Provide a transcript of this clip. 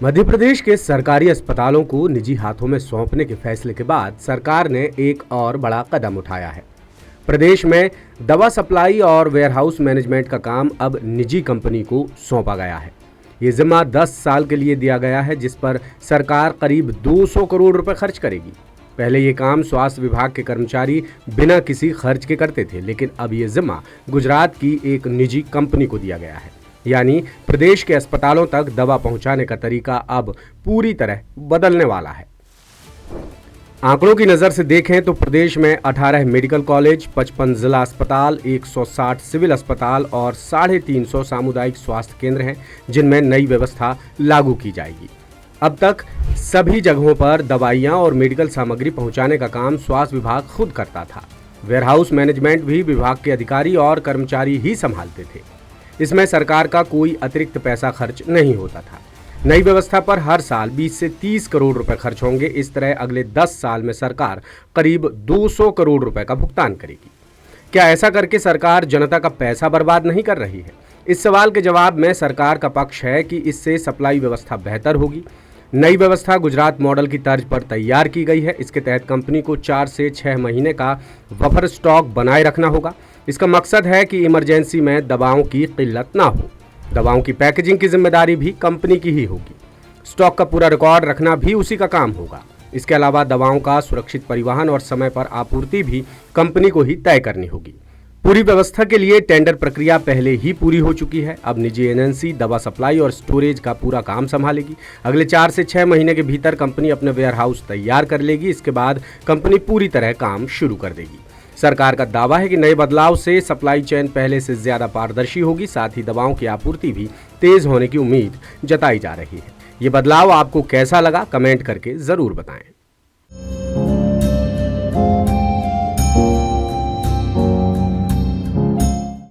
मध्य प्रदेश के सरकारी अस्पतालों को निजी हाथों में सौंपने के फैसले के बाद सरकार ने एक और बड़ा कदम उठाया है। प्रदेश में दवा सप्लाई और वेयरहाउस मैनेजमेंट का काम अब निजी कंपनी को सौंपा गया है। ये जिम्मा 10 साल के लिए दिया गया है, जिस पर सरकार करीब 200 करोड़ रुपए खर्च करेगी। पहले ये काम स्वास्थ्य विभाग के कर्मचारी बिना किसी खर्च के करते थे, लेकिन अब ये जिम्मा गुजरात की एक निजी कंपनी को दिया गया है। यानी प्रदेश के अस्पतालों तक दवा पहुंचाने का तरीका अब पूरी तरह बदलने वाला है। आंकड़ों की नजर से देखें तो प्रदेश में 18 मेडिकल कॉलेज, 55 जिला अस्पताल, 160 सिविल अस्पताल और 350 सामुदायिक स्वास्थ्य केंद्र हैं, जिनमें नई व्यवस्था लागू की जाएगी। अब तक सभी जगहों पर दवाइयां और मेडिकल सामग्री पहुंचाने का काम स्वास्थ्य विभाग खुद करता था। वेयरहाउस मैनेजमेंट भी विभाग के अधिकारी और कर्मचारी ही संभालते थे। इसमें सरकार का कोई अतिरिक्त पैसा खर्च नहीं होता था। नई व्यवस्था पर हर साल 20 से 30 करोड़ रुपए खर्च होंगे। इस तरह अगले 10 साल में सरकार करीब 200 करोड़ रुपए का भुगतान करेगी। क्या ऐसा करके सरकार जनता का पैसा बर्बाद नहीं कर रही है? इस सवाल के जवाब में सरकार का पक्ष है कि इससे सप्लाई व्यवस्था बेहतर होगी। नई व्यवस्था गुजरात मॉडल की तर्ज पर तैयार की गई है। इसके तहत कंपनी को 4 से 6 महीने का बफर स्टॉक बनाए रखना होगा। इसका मकसद है कि इमरजेंसी में दवाओं की किल्लत ना हो। दवाओं की पैकेजिंग की जिम्मेदारी भी कंपनी की ही होगी। स्टॉक का पूरा रिकॉर्ड रखना भी उसी का काम होगा। इसके अलावा दवाओं का सुरक्षित परिवहन और समय पर आपूर्ति भी कंपनी को ही तय करनी होगी। पूरी व्यवस्था के लिए टेंडर प्रक्रिया पहले ही पूरी हो चुकी है। अब निजी एजेंसी दवा सप्लाई और स्टोरेज का पूरा काम संभालेगी। अगले 4 से 6 महीने के भीतर कंपनी अपने वेयरहाउस तैयार कर लेगी। इसके बाद कंपनी पूरी तरह काम शुरू कर देगी। सरकार का दावा है कि नए बदलाव से सप्लाई चेन पहले से ज्यादा पारदर्शी होगी। साथ ही दवाओं की आपूर्ति भी तेज होने की उम्मीद जताई जा रही है। ये बदलाव आपको कैसा लगा, कमेंट करके जरूर बताएं।